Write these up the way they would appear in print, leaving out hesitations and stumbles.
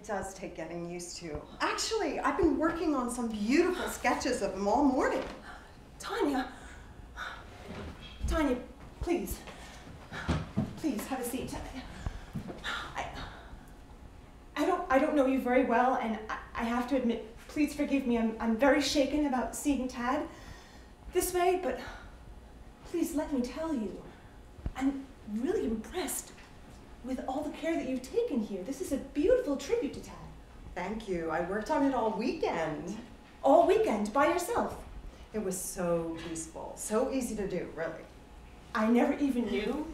does take getting used to. Actually, I've been working on some beautiful sketches of him all morning. Tanya, please have a seat. I don't know you very well, and I have to admit, please forgive me, I'm very shaken about seeing Tad this way, but please let me tell you, I'm really impressed with all the care that you've taken here. This is a beautiful tribute to Tad. Thank you. I worked on it all weekend. All weekend, by yourself? It was so peaceful, so easy to do, really. I never even knew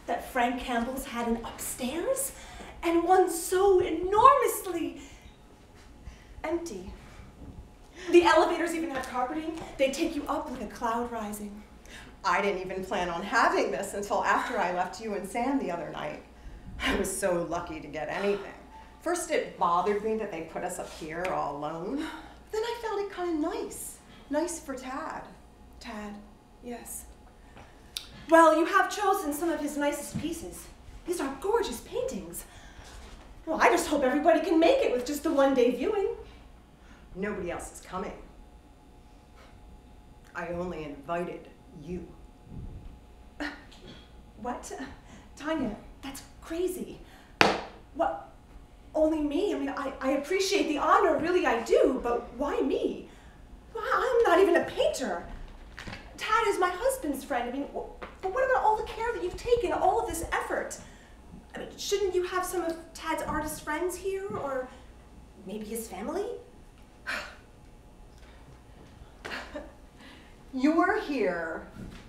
that Frank Campbell's had an upstairs, and one so enormously empty. The elevators even have carpeting. They take you up like a cloud rising. I didn't even plan on having this until after I left you and Sam the other night. I was so lucky to get anything. First it bothered me that they put us up here all alone. Then I found it kind of nice. Nice for Tad. Tad, yes. Well, you have chosen some of his nicest pieces. These are gorgeous paintings. Well, I just hope everybody can make it with just the one-day viewing. Nobody else is coming. I only invited you. What? Tanya, that's crazy. What? Only me? I mean, I appreciate the honor, really I do, but why me? Well, I'm not even a painter. Tad is my husband's friend. I mean, but what about all the care that you've taken, all of this effort? I mean, shouldn't you have some of Tad's artist friends here, or maybe his family? You're here.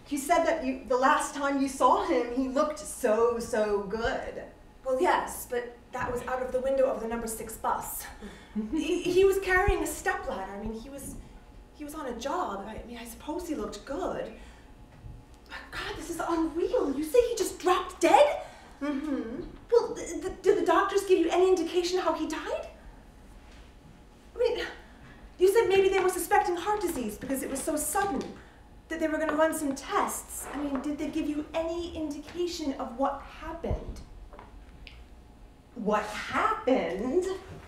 You said that the last time you saw him, he looked so good. Well, yes, but that was out of the window of the number 6 bus. He was carrying a stepladder. I mean, he was on a job. I mean, I suppose he looked good. God, this is unreal. You say he just dropped dead? Mm-hmm. Well, did the doctors give you any indication how he died? I mean, you said maybe they were suspecting heart disease because it was so sudden, that they were going to run some tests. I mean, did they give you any indication of what happened? What happened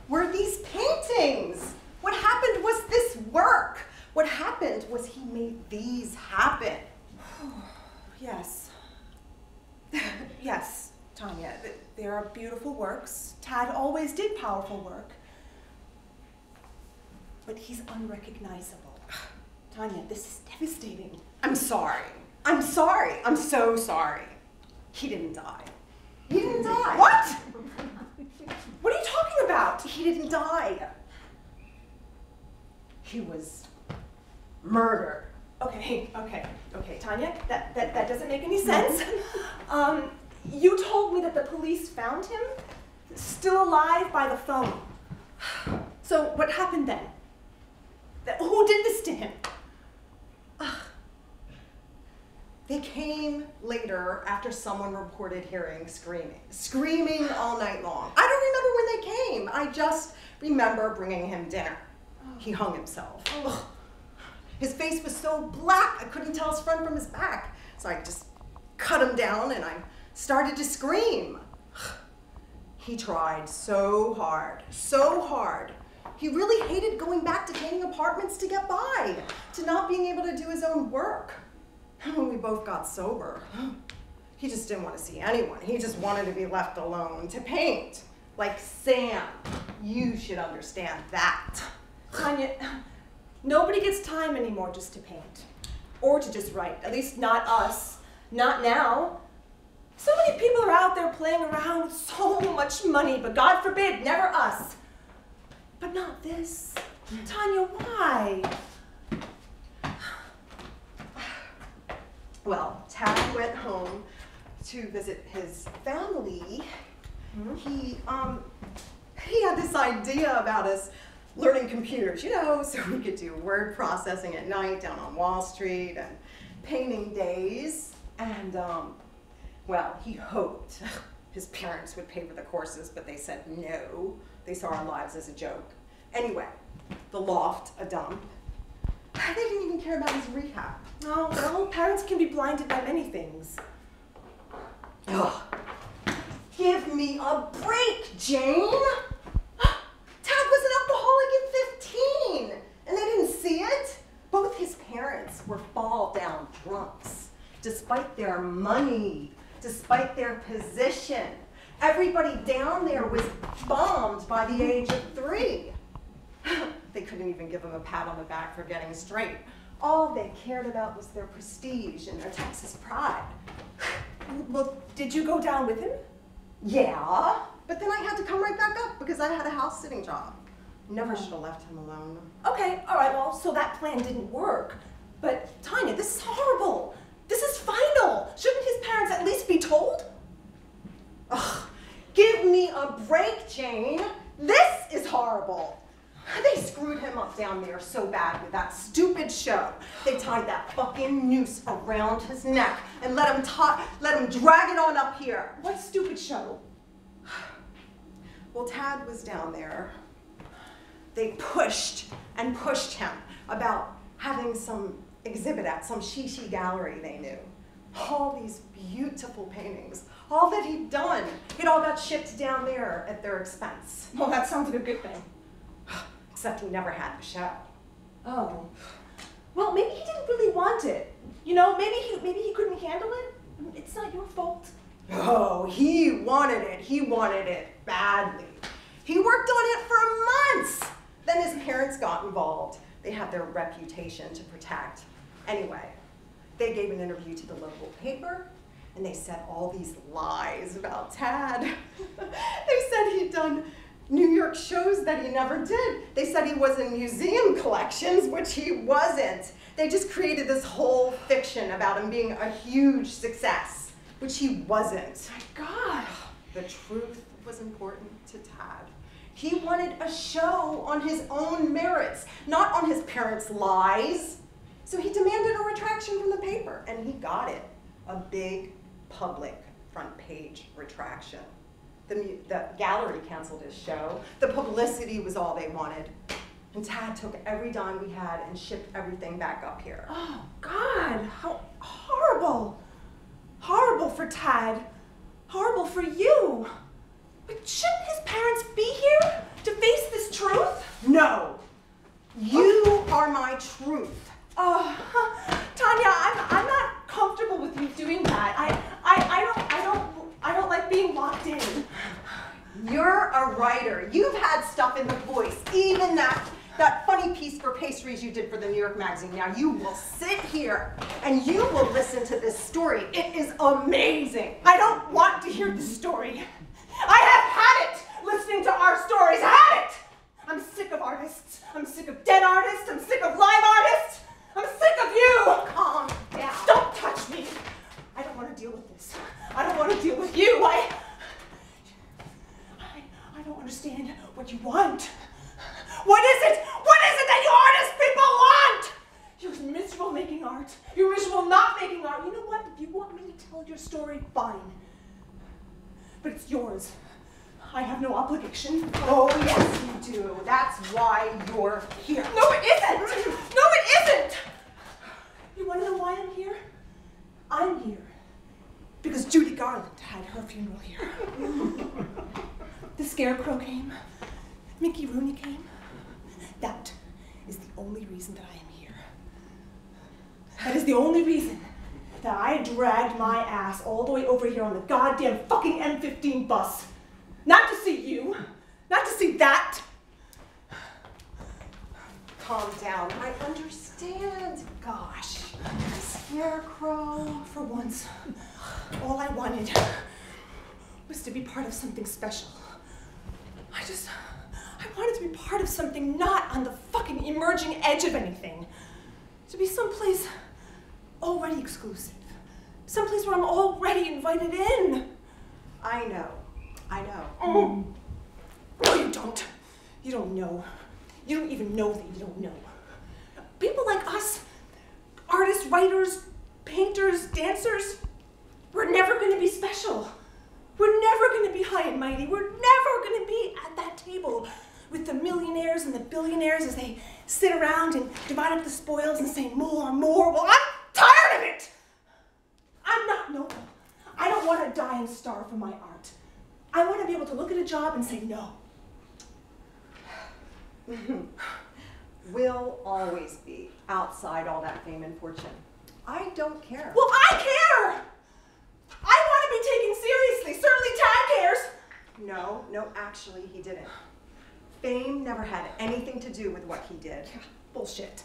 were these paintings. What happened was this work. What happened was he made these happen. Yes. Yes, Tanya, they are beautiful works. Tad always did powerful work. But he's unrecognizable. Tanya, this is devastating. I'm sorry. I'm sorry. I'm so sorry. He didn't die. He didn't die. What? What are you talking about? He didn't die. He was murdered. Okay, Tanya, that doesn't make any sense. You told me that the police found him still alive by the phone. So what happened then? Who did this to him? They came later after someone reported hearing screaming all night long. I don't remember when they came. I just remember bringing him dinner. He hung himself. Oh. His face was so black, I couldn't tell his front from his back. So I just cut him down and I started to scream. He tried so hard, so hard. He really hated going back to paying apartments to get by, to not being able to do his own work. And when we both got sober, he just didn't want to see anyone. He just wanted to be left alone to paint. Like Sam, you should understand that. Tanya, nobody gets time anymore just to paint. Or to just write. At least not us. Not now. So many people are out there playing around with so much money, but God forbid, never us. But not this. Tanya, why? Well, Tad went home to visit his family. He had this idea about us learning computers, you know, so we could do word processing at night down on Wall Street and painting days. And, well, he hoped his parents would pay for the courses, but they said no. They saw our lives as a joke. Anyway, the loft, a dump. They didn't even care about his rehab. Oh, well, parents can be blinded by many things. Ugh. Give me a break, Jane! parents were fall-down drunks, despite their money, despite their position. Everybody down there was bombed by the age of 3. They couldn't even give them a pat on the back for getting straight. All they cared about was their prestige and their Texas pride. Well, did you go down with him? Yeah, but then I had to come right back up because I had a house-sitting job. Never should have left him alone. Okay, all right, well, so that plan didn't work. But Tanya, this is horrible. This is final. Shouldn't his parents at least be told? Ugh, give me a break, Jane. This is horrible. They screwed him up down there so bad with that stupid show. They tied that fucking noose around his neck and let him drag it on up here. What stupid show? Well, Tad was down there. They pushed and pushed him about having some exhibit at some shishi gallery they knew. All these beautiful paintings, all that he'd done, it all got shipped down there at their expense. Well, that sounds like a good thing. Except he never had the show. Oh. Well, maybe he didn't really want it. You know, maybe he couldn't handle it. It's not your fault. Oh, he wanted it. He wanted it badly. He worked on it for months. Then his parents got involved. They had their reputation to protect. Anyway, they gave an interview to the local paper, and they said all these lies about Tad. They said he'd done New York shows that he never did. They said he was in museum collections, which he wasn't. They just created this whole fiction about him being a huge success, which he wasn't. My God. The truth was important to Tad. He wanted a show on his own merits, not on his parents' lies. So he demanded a retraction from the paper, and he got it. A big, public, front page retraction. The gallery canceled his show. The publicity was all they wanted. And Tad took every dime we had and shipped everything back up here. Oh, God, how horrible. Horrible for Tad. Horrible for you. But shouldn't his parents be here to face this truth? No. You are my truth. Tanya, I'm not comfortable with you doing that. I don't like being locked in. You're a writer. You've had stuff in the voice, even that funny piece for pastries you did for the New York Magazine. Now you will sit here and you will listen to this story. It is amazing. I don't want to hear the story. I have had it listening to our stories. Had it. I'm sick of artists. I'm sick of dead artists. I'm sick of live artists. I'm sick of you. Calm down. Don't touch me. I don't want to deal with this. I don't want to deal with you. I don't understand what you want. What is it? What is it that you artist people want? You're miserable making art. You're miserable not making art. You know what? If you want me to tell your story, fine. But it's yours. I have no obligation. Oh, yes, you do. That's why you're here. No, it isn't. No, it isn't. You want to know why I'm here? I'm here because Judy Garland had her funeral here. The Scarecrow came. Mickey Rooney came. That is the only reason that I am here. That is the only reason that I dragged my ass all the way over here on the goddamn fucking M15 bus. Not to see you. Not to see that. Calm down. I understand. Gosh. Scarecrow. For once, all I wanted was to be part of something special. I wanted to be part of something not on the fucking emerging edge of anything. To be someplace already exclusive. Someplace where I'm already invited in. I know. Oh. No, you don't. You don't know. You don't even know that you don't know. People like us, artists, writers, painters, dancers, we're never going to be special. We're never going to be high and mighty. We're never going to be at that table with the millionaires and the billionaires as they sit around and divide up the spoils and say more, more. Well, I'm tired of it. I'm not noble. I don't want to die and starve for my art. I want to be able to look at a job and say no. will always be outside all that fame and fortune. I don't care. Well, I care! I want to be taken seriously. Certainly Tad cares. No, actually, he didn't. Fame never had anything to do with what he did. Bullshit.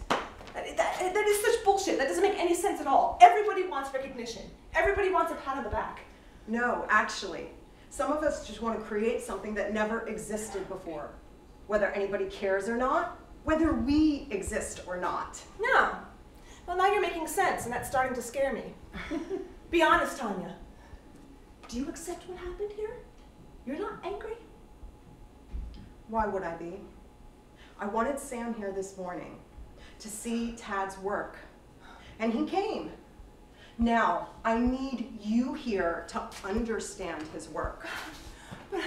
That is such bullshit. That doesn't make any sense at all. Everybody wants recognition. Everybody wants a pat on the back. No, actually, some of us just want to create something that never existed before. Whether anybody cares or not, whether we exist or not. No. Well, now you're making sense, and that's starting to scare me. Be honest, Tanya. Do you accept what happened here? You're not angry? Why would I be? I wanted Sam here this morning to see Tad's work, and he came. Now, I need you here to understand his work. But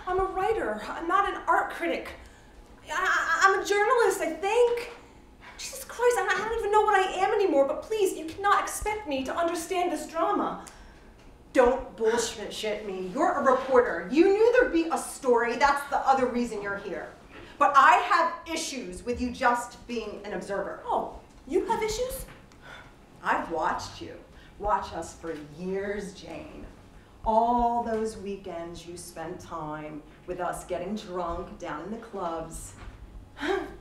I'm a writer. I'm not an art critic. I'm a journalist, I think. Jesus Christ, I don't even know what I am anymore, but please, you cannot expect me to understand this drama. Don't bullshit me. You're a reporter. You knew there'd be a story. That's the other reason you're here. But I have issues with you just being an observer. Oh, you have issues? I've watched you. Watch us for years, Jane. All those weekends you spent time with us getting drunk down in the clubs.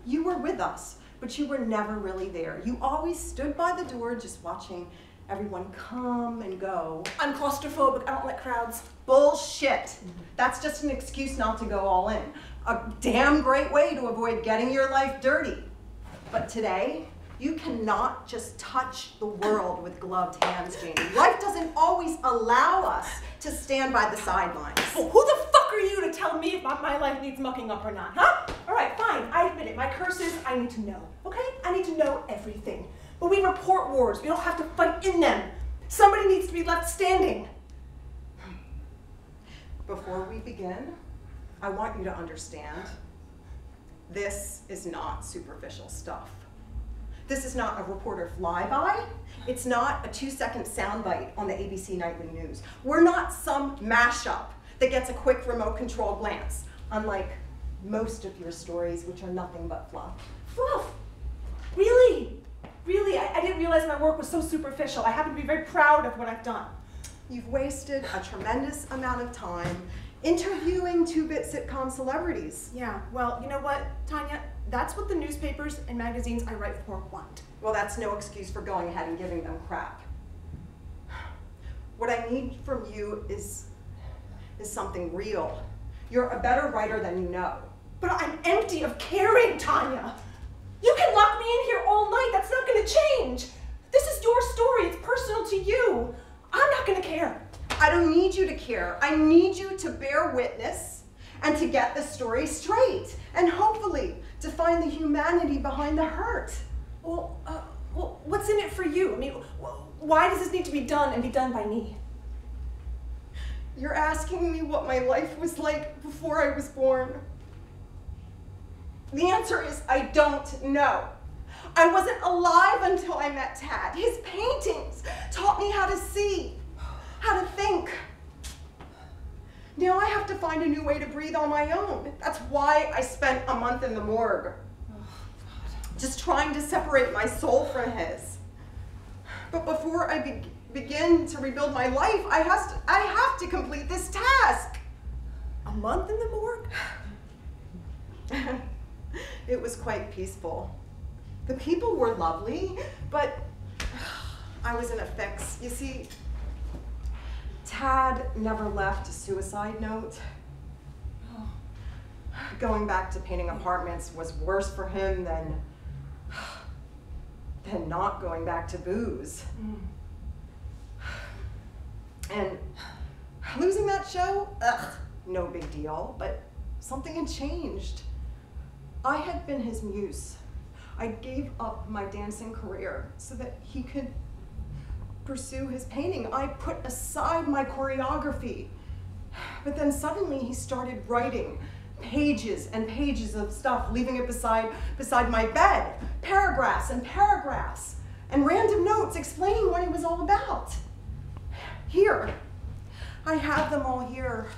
You were with us, but you were never really there. You always stood by the door just watching everyone come and go. I'm claustrophobic. I don't like crowds. Bullshit. That's just an excuse not to go all in. A damn great way to avoid getting your life dirty. But today, you cannot just touch the world with gloved hands, Janie. Life doesn't always allow us to stand by the sidelines. Well, who the fuck are you to tell me if my life needs mucking up or not, huh? All right, fine, I admit it. My curses, I need to know, okay? I need to know everything. But we report wars. We don't have to fight in them. Somebody needs to be left standing. Before we begin, I want you to understand, this is not superficial stuff. This is not a reporter flyby. It's not a 2-second soundbite on the ABC Nightly News. We're not some mashup that gets a quick remote control glance, unlike most of your stories, which are nothing but fluff. Fluff? Really? Really? I didn't realize my work was so superficial. I happen to be very proud of what I've done. You've wasted a tremendous amount of time interviewing 2-bit sitcom celebrities. Yeah, well, you know what, Tanya? That's what the newspapers and magazines I write for want. Well, that's no excuse for going ahead and giving them crap. What I need from you is something real. You're a better writer than you know. But I'm empty of caring, Tanya. You can lock me in here all night. That's not going to change. This is your story. It's personal to you. I'm not going to care. I don't need you to care. I need you to bear witness and to get the story straight, and hopefully to find the humanity behind the hurt. Well, what's in it for you? I mean, why does this need to be done and be done by me? You're asking me what my life was like before I was born. The answer is I don't know. I wasn't alive until I met Tad. His paintings taught me how to see, how to think. Now I have to find a new way to breathe on my own. That's why I spent a month in the morgue. Just trying to separate my soul from his. But before I begin to rebuild my life, I have to complete this task. A month in the morgue? It was quite peaceful. The people were lovely, but I was in a fix. You see, Tad never left a suicide note. Going back to painting apartments was worse for him than not going back to booze. And losing that show, no big deal, but something had changed. I had been his muse. I gave up my dancing career so that he could pursue his painting. I put aside my choreography. But then suddenly he started writing pages and pages of stuff, leaving it beside my bed, paragraphs and random notes explaining what it was all about. Here, I have them all here.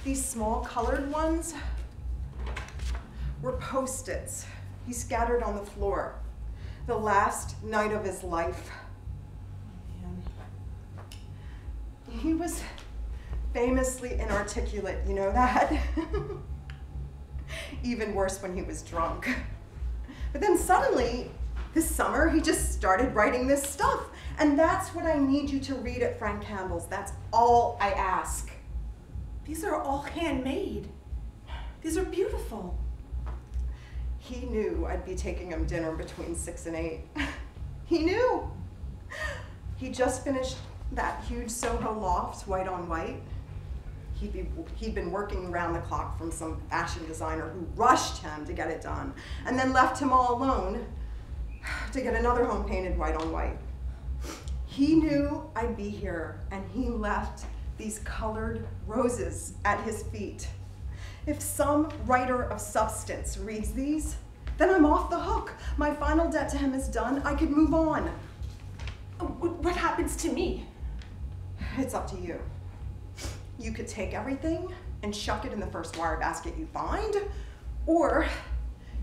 These small colored ones, were Post-its he scattered on the floor the last night of his life. He was famously inarticulate, you know that? Even worse when he was drunk. But then suddenly, this summer, he just started writing this stuff. And that's what I need you to read at Frank Campbell's. That's all I ask. These are all handmade. These are beautiful. He knew I'd be taking him dinner between 6 and 8. He knew. He just finished that huge Soho loft, white on white. He'd been working around the clock from some fashion designer who rushed him to get it done, and then left him all alone to get another home painted white on white. He knew I'd be here, and he left these colored roses at his feet. If some writer of substance reads these, then I'm off the hook. My final debt to him is done. I could move on. What happens to me? It's up to you. You could take everything and chuck it in the first wire basket you find, or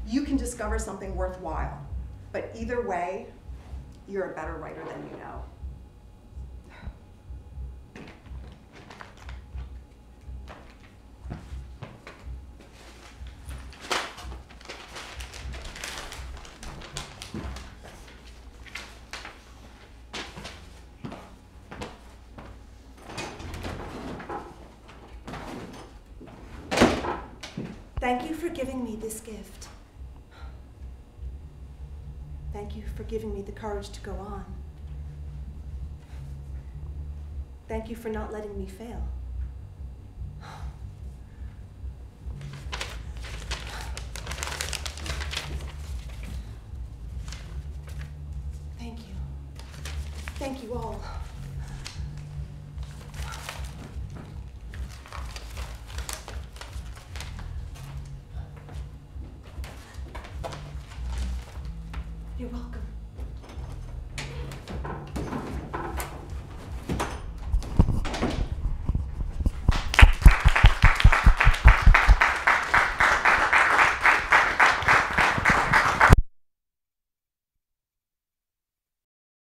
you can discover something worthwhile. But either way, you're a better writer than you know. Thank you for giving me this gift. Thank you for giving me the courage to go on. Thank you for not letting me fail. Thank you. Thank you all.